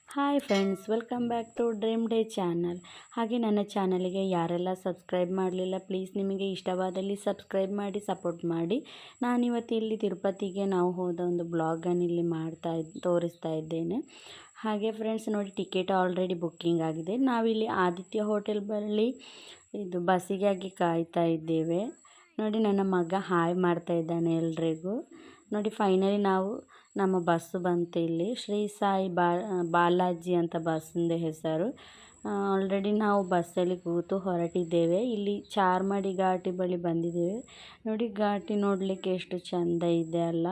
Hi friends, welcome back to dream day channel. ಹಾಗೆ ನನ್ನ ಚಾನಲ್ಗೆ ಯಾರೆಲ್ಲ ಸಬ್ಸ್ಕ್ರೈಬ್ ಮಾಡಲಿಲ್ಲ, ಪ್ಲೀಸ್ ನಿಮಗೆ ಇಷ್ಟವಾದಲ್ಲಿ ಸಬ್ಸ್ಕ್ರೈಬ್ ಮಾಡಿ ಸಪೋರ್ಟ್ ಮಾಡಿ. ನಾನಿವತ್ತು ಇಲ್ಲಿ ತಿರುಪತಿಗೆ ನಾವು ಹೋದ ಒಂದು ಬ್ಲಾಗನ್ನು ಇಲ್ಲಿ ತೋರಿಸ್ತಾ ಇದ್ದೇನೆ. ಹಾಗೆ ಫ್ರೆಂಡ್ಸ್ ನೋಡಿ, ಟಿಕೆಟ್ ಆಲ್ರೆಡಿ ಬುಕ್ಕಿಂಗ್ ಆಗಿದೆ. ನಾವಿಲ್ಲಿ ಆದಿತ್ಯ ಹೋಟೆಲ್ ಬಳಿ ಇದು ಬಸ್ಸಿಗಾಗಿ ಕಾಯ್ತಾ ಇದ್ದೇವೆ. ನೋಡಿ, ನನ್ನ ಮಗ ಹಾಯ್ ಮಾಡ್ತಾ ಇದ್ದಾನೆ ಎಲ್ರಿಗೂ. ನೋಡಿ, ಫೈನಲಿ ನಮ್ಮ ಬಸ್ಸು ಬಂತು. ಇಲ್ಲಿ ಶ್ರೀ ಸಾಯಿ ಬಾಲಾಜಿ ಅಂತ ಬಸ್ಸಿಂದ ಹೆಸರು. ಆಲ್ರೆಡಿ ನಾವು ಬಸ್ಸಲ್ಲಿ ಕೂತು ಹೊರಟಿದ್ದೇವೆ. ಇಲ್ಲಿ ಚಾರ್ಮಾಡಿ ಘಾಟಿ ಬಳಿ ಬಂದಿದ್ದೇವೆ. ನೋಡಿ, ಘಾಟಿ ನೋಡಲಿಕ್ಕೆ ಎಷ್ಟು ಚೆಂದ ಇದೆ ಅಲ್ಲ.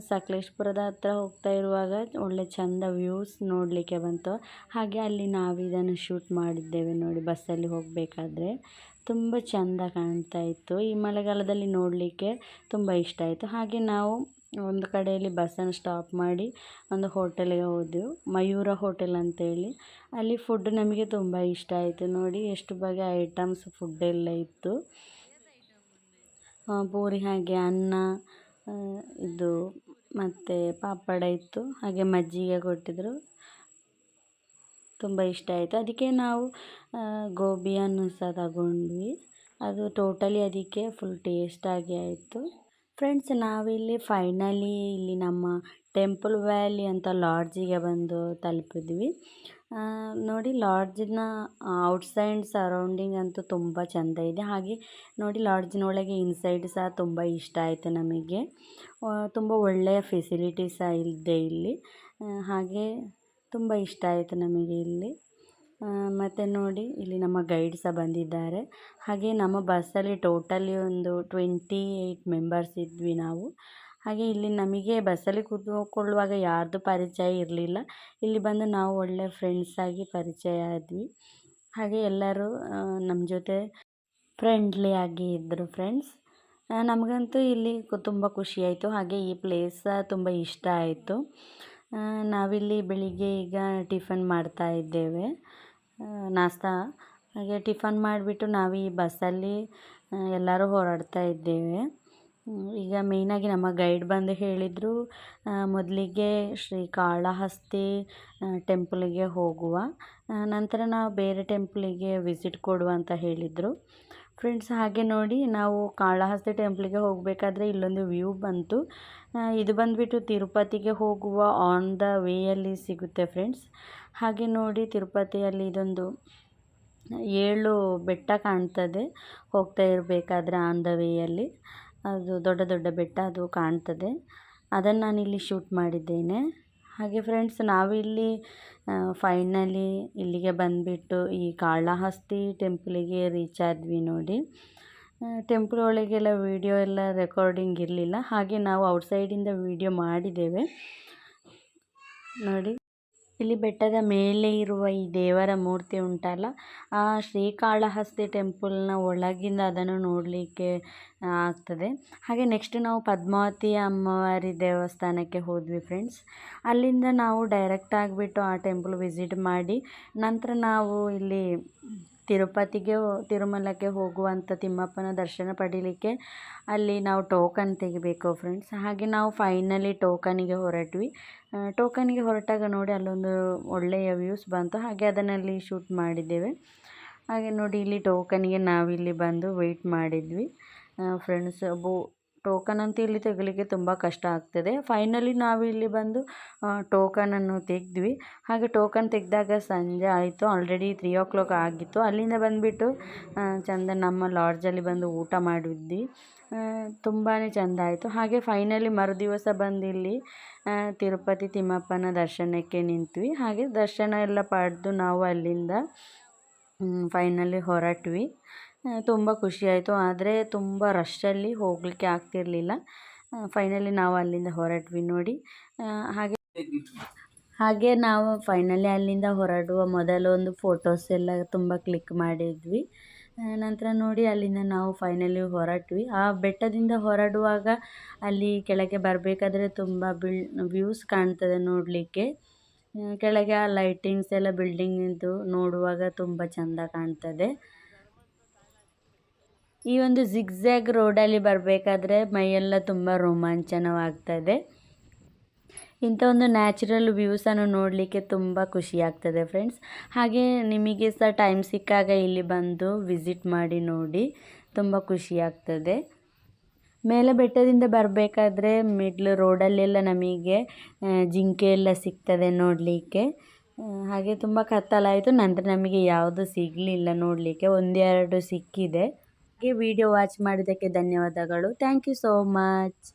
ಸಕಲೇಶ್ಪುರದ ಹತ್ರ ಹೋಗ್ತಾ ಇರುವಾಗ ಒಳ್ಳೆ ಚೆಂದ ವ್ಯೂಸ್ ನೋಡಲಿಕ್ಕೆ ಬಂತು. ಹಾಗೆ ಅಲ್ಲಿ ನಾವು ಇದನ್ನು ಶೂಟ್ ಮಾಡಿದ್ದೇವೆ. ನೋಡಿ, ಬಸ್ಸಲ್ಲಿ ಹೋಗಬೇಕಾದ್ರೆ ತುಂಬ ಚೆಂದ ಕಾಣ್ತಾ ಇತ್ತು. ಈ ಮಳೆಗಾಲದಲ್ಲಿ ನೋಡಲಿಕ್ಕೆ ತುಂಬ ಇಷ್ಟ ಆಯಿತು. ಹಾಗೆ ನಾವು ಒಂದು ಕಡೆಯಲ್ಲಿ ಬಸ್ಸನ್ನು ಸ್ಟಾಪ್ ಮಾಡಿ ಒಂದು ಹೋಟೆಲಿಗೆ ಹೋದೆವು, ಮಯೂರ ಹೋಟೆಲ್ ಅಂತೇಳಿ. ಅಲ್ಲಿ ಫುಡ್ ನಮಗೆ ತುಂಬ ಇಷ್ಟ ಆಯಿತು. ನೋಡಿ, ಎಷ್ಟು ಬಗೆಯ ಐಟಮ್ಸ್ ಫುಡ್ ಎಲ್ಲ ಇತ್ತು. ಪೂರಿ, ಹಾಗೆ ಅನ್ನ, ಇದು ಮತ್ತು ಪಾಪಡ ಇತ್ತು, ಹಾಗೆ ಮಜ್ಜಿಗೆ ಕೊಟ್ಟಿದ್ದರು. ತುಂಬ ಇಷ್ಟ ಆಯಿತು. ಅದಕ್ಕೆ ನಾವು ಗೋಬಿಯನ್ನು ಸಹ ತಗೊಂಡ್ವಿ. ಅದು ಟೋಟಲಿ ಅದಕ್ಕೆ ಫುಲ್ ಟೇಸ್ಟಾಗಿ ಆಯಿತು. ಫ್ರೆಂಡ್ಸ್, ನಾವಿಲ್ಲಿ ಫೈನಲಿ ಇಲ್ಲಿ ನಮ್ಮ ಟೆಂಪಲ್ ವ್ಯಾಲಿ ಅಂತ ಲಾಡ್ಜಿಗೆ ಬಂದು ತಲುಪಿದ್ವಿ. ನೋಡಿ, ಲಾಡ್ಜಿನ ಔಟ್ಸೈಡ್ ಸರೌಂಡಿಂಗ್ ಅಂತೂ ತುಂಬ ಚೆಂದ ಇದೆ. ಹಾಗೆ ನೋಡಿ, ಲಾಡ್ಜಿನೊಳಗೆ ಇನ್ಸೈಡ್ ಸಹ ತುಂಬ ಇಷ್ಟ ಆಯಿತು ನಮಗೆ. ತುಂಬ ಒಳ್ಳೆಯ ಫೆಸಿಲಿಟಿ ಸಹ ಇದೆ ಇಲ್ಲಿ. ಹಾಗೆ ತುಂಬ ಇಷ್ಟ ಆಯಿತು ನಮಗೆ ಇಲ್ಲಿ. ಮತ್ತು ನೋಡಿ, ಇಲ್ಲಿ ನಮ್ಮ ಗೈಡ್ ಸಹ ಬಂದಿದ್ದಾರೆ. ಹಾಗೆ ನಮ್ಮ ಬಸ್ಸಲ್ಲಿ ಟೋಟಲಿ ಒಂದು 28 ಮೆಂಬರ್ಸ್ ಇದ್ವಿ ನಾವು. ಹಾಗೆ ಇಲ್ಲಿ ನಮಗೆ ಬಸ್ಸಲ್ಲಿ ಕೂತ್ಕೊಳ್ಳುವಾಗ ಯಾರ್ದು ಪರಿಚಯ ಇರಲಿಲ್ಲ. ಇಲ್ಲಿ ಬಂದು ನಾವು ಒಳ್ಳೆ ಫ್ರೆಂಡ್ಸಾಗಿ ಪರಿಚಯ ಆದ್ವಿ. ಹಾಗೆ ಎಲ್ಲರೂ ನಮ್ಮ ಜೊತೆ ಫ್ರೆಂಡ್ಲಿ ಆಗಿ ಇದ್ದರು ಫ್ರೆಂಡ್ಸ್. ನಮಗಂತೂ ಇಲ್ಲಿ ತುಂಬ ಖುಷಿಯಾಯಿತು. ಹಾಗೆ ಈ ಪ್ಲೇಸ್ ಸಹ ತುಂಬ ಇಷ್ಟ ಆಯಿತು. ನಾವಿಲ್ಲಿ ಬೆಳಿಗ್ಗೆ ಈಗ ಟಿಫನ್ ಮಾಡ್ತಾ ಇದ್ದೇವೆ, ನಾಷ್ಟಾ. ಹಾಗೆ ಟಿಫನ್ ಮಾಡಿಬಿಟ್ಟು ನಾವು ಈ ಬಸ್ಸಲ್ಲಿ ಎಲ್ಲರೂ ಹೊರಡ್ತಾ ಇದ್ದೇವೆ. ಈಗ ಮೇಯ್ನಾಗಿ ನಮ್ಮ ಗೈಡ್ ಬಂದು ಹೇಳಿದರು, ಮೊದಲಿಗೆ ಶ್ರೀಕಾಳಹಸ್ತಿ ಟೆಂಪಲಿಗೆ ಹೋಗುವ, ನಂತರ ನಾವು ಬೇರೆ ಟೆಂಪಲಿಗೆ ವಿಸಿಟ್ ಕೊಡುವ ಅಂತ ಹೇಳಿದರು ಫ್ರೆಂಡ್ಸ್. ಹಾಗೆ ನೋಡಿ, ನಾವು ಕಾಳಹಸ್ತಿ ಟೆಂಪಲಿಗೆ ಹೋಗಬೇಕಾದ್ರೆ ಇಲ್ಲೊಂದು ವ್ಯೂ ಬಂತು. ಇದು ಬಂದುಬಿಟ್ಟು ತಿರುಪತಿಗೆ ಹೋಗುವ ಆನ್ ದ ವೇಯಲ್ಲಿ ಸಿಗುತ್ತೆ ಫ್ರೆಂಡ್ಸ್. ಹಾಗೆ ನೋಡಿ, ತಿರುಪತಿಯಲ್ಲಿ ಇದೊಂದು 7 ಬೆಟ್ಟ ಕಾಣ್ತದೆ ಹೋಗ್ತಾ ಇರಬೇಕಾದ್ರೆ ಆನ್ ದ ವೇಯಲ್ಲಿ. ಅದು ದೊಡ್ಡ ದೊಡ್ಡ ಬೆಟ್ಟ ಅದು ಕಾಣ್ತದೆ. ಅದನ್ನು ನಾನಿಲ್ಲಿ ಶೂಟ್ ಮಾಡಿದ್ದೇನೆ. ಹಾಗೆ ಫ್ರೆಂಡ್ಸ್, ನಾವಿಲ್ಲಿ ಫೈನಲಿ ಇಲ್ಲಿಗೆ ಬಂದುಬಿಟ್ಟು ಈ ಕಾಳಹಸ್ತಿ ಟೆಂಪಲಿಗೆ ರೀಚ್ ಆದ್ವಿ. ನೋಡಿ, ಟೆಂಪಲ್ ಒಳಗೆಲ್ಲ ವೀಡಿಯೋ ಎಲ್ಲ ರೆಕಾರ್ಡಿಂಗ್ ಇರಲಿಲ್ಲ. ಹಾಗೆ ನಾವು ಔಟ್ಸೈಡಿಂದ ವೀಡಿಯೋ ಮಾಡಿದ್ದೇವೆ. ನೋಡಿ, ಇಲ್ಲಿ ಬೆಟ್ಟದ ಮೇಲೆ ಇರುವ ಈ ದೇವರ ಮೂರ್ತಿ ಉಂಟಲ್ಲ, ಆ ಶ್ರೀಕಾಳಹಸ್ತಿ ಟೆಂಪಲ್ನ ಒಳಗಿಂದ ಅದನ್ನು ನೋಡಲಿಕ್ಕೆ ಆಗ್ತದೆ. ಹಾಗೆ ನೆಕ್ಸ್ಟ್ ನಾವು ಪದ್ಮಾವತಿ ಅಮ್ಮವಾರಿ ದೇವಸ್ಥಾನಕ್ಕೆ ಹೋದ್ವಿ ಫ್ರೆಂಡ್ಸ್. ಅಲ್ಲಿಂದ ನಾವು ಡೈರೆಕ್ಟ್ ಆಗಿಬಿಟ್ಟು ಆ ಟೆಂಪಲ್ ವಿಸಿಟ್ ಮಾಡಿ ನಂತರ ನಾವು ಇಲ್ಲಿ ತಿರುಮಲಕ್ಕೆ ಹೋಗುವಂಥ ತಿಮ್ಮಪ್ಪನ ದರ್ಶನ ಪಡೀಲಿಕ್ಕೆ ಅಲ್ಲಿ ನಾವು ಟೋಕನ್ ತೆಗಿಬೇಕು ಫ್ರೆಂಡ್ಸ್. ಹಾಗೆ ನಾವು ಫೈನಲಿ ಟೋಕನಿಗೆ ಹೊರಟ್ವಿ. ಟೋಕನಿಗೆ ಹೊರಟಾಗ ನೋಡಿ, ಅಲ್ಲೊಂದು ಒಳ್ಳೆಯ ವ್ಯೂಸ್ ಬಂತು. ಹಾಗೆ ಅದನ್ನಲ್ಲಿ ಶೂಟ್ ಮಾಡಿದ್ದೇವೆ. ಹಾಗೆ ನೋಡಿ, ಇಲ್ಲಿ ಟೋಕನಿಗೆ ನಾವಿಲ್ಲಿ ಬಂದು ವೆಯ್ಟ್ ಮಾಡಿದ್ವಿ ಫ್ರೆಂಡ್ಸ್. ಟೋಕನ್ ಅಂತೂ ಇಲ್ಲಿ ತೆಗಲಿಕ್ಕೆ ತುಂಬ ಕಷ್ಟ ಆಗ್ತದೆ. ಫೈನಲಿ ನಾವು ಇಲ್ಲಿ ಬಂದು ಟೋಕನನ್ನು ತೆಗೆದ್ವಿ. ಹಾಗೆ ಟೋಕನ್ ತೆಗೆದಾಗ ಸಂಜೆ ಆಯಿತು, ಆಲ್ರೆಡಿ 3 o'clock ಆಗಿತ್ತು. ಅಲ್ಲಿಂದ ಬಂದುಬಿಟ್ಟು ಚೆಂದ ನಮ್ಮ ಲಾಡ್ಜಲ್ಲಿ ಬಂದು ಊಟ ಮಾಡಿದ್ವಿ. ತುಂಬಾ ಚೆಂದ ಆಯಿತು. ಹಾಗೆ ಫೈನಲಿ ಮರುದಿವಸ ಬಂದು ಇಲ್ಲಿ ತಿರುಪತಿ ತಿಮ್ಮಪ್ಪನ ದರ್ಶನಕ್ಕೆ ನಿಂತ್ವಿ. ಹಾಗೆ ದರ್ಶನ ಎಲ್ಲ ಪಡೆದು ನಾವು ಅಲ್ಲಿಂದ ಫೈನಲಿ ಹೊರಟ್ವಿ. ತುಂಬ ಖುಷಿಯಾಯಿತು. ಆದರೆ ತುಂಬ ರಶ್ಶಲ್ಲಿ ಹೋಗಲಿಕ್ಕೆ ಆಗ್ತಿರಲಿಲ್ಲ. ಫೈನಲಿ ನಾವು ಅಲ್ಲಿಂದ ಹೊರಟ್ವಿ ನೋಡಿ. ಹಾಗೆ ನಾವು ಫೈನಲಿ ಅಲ್ಲಿಂದ ಹೊರಡುವ ಮೊದಲು ಒಂದು ಫೋಟೋಸ್ ಎಲ್ಲ ತುಂಬ ಕ್ಲಿಕ್ ಮಾಡಿದ್ವಿ. ನಂತರ ನೋಡಿ, ಅಲ್ಲಿಂದ ನಾವು ಫೈನಲಿ ಹೊರಟ್ವಿ. ಆ ಬೆಟ್ಟದಿಂದ ಹೊರಡುವಾಗ ಅಲ್ಲಿ ಕೆಳಗೆ ಬರಬೇಕಾದ್ರೆ ತುಂಬ ವ್ಯೂಸ್ ಕಾಣ್ತದೆ ನೋಡಲಿಕ್ಕೆ. ಕೆಳಗೆ ಆ ಲೈಟಿಂಗ್ಸ್ ಎಲ್ಲ ಬಿಲ್ಡಿಂಗಿಂದು ನೋಡುವಾಗ ತುಂಬ ಚೆಂದ ಕಾಣ್ತದೆ. ಈ ಒಂದು ಜಿಗ್ಜ್ಯಾಗ್ ರೋಡಲ್ಲಿ ಬರಬೇಕಾದ್ರೆ ಮೈಯೆಲ್ಲ ತುಂಬ ರೋಮಾಂಚನವಾಗ್ತದೆ. ಇಂಥ ಒಂದು ನ್ಯಾಚುರಲ್ ವ್ಯೂಸನ್ನು ನೋಡಲಿಕ್ಕೆ ತುಂಬ ಖುಷಿ ಆಗ್ತದೆ ಫ್ರೆಂಡ್ಸ್. ಹಾಗೆ ನಿಮಗೆ ಸಹ ಟೈಮ್ ಸಿಕ್ಕಾಗ ಇಲ್ಲಿ ಬಂದು ವಿಸಿಟ್ ಮಾಡಿ ನೋಡಿ, ತುಂಬ ಖುಷಿ ಆಗ್ತದೆ. ಮೇಲೆ ಬೆಟ್ಟದಿಂದ ಬರಬೇಕಾದ್ರೆ ಮಿಡ್ಲ್ ರೋಡಲ್ಲೆಲ್ಲ ನಮಗೆ ಜಿಂಕೆ ಎಲ್ಲ ಸಿಗ್ತದೆ ನೋಡಲಿಕ್ಕೆ. ಹಾಗೆ ತುಂಬ ಕತ್ತಲಾಯಿತು, ನಂತರ ನಮಗೆ ಯಾವುದು ಸಿಗಲಿಲ್ಲ ನೋಡಲಿಕ್ಕೆ, ಒಂದೆರಡು ಸಿಕ್ಕಿದೆ. ಹಾಗೆ ವಿಡಿಯೋ ವಾಚ್ ಮಾಡಿದ್ದಕ್ಕೆ ಧನ್ಯವಾದಗಳು. Thank you so much.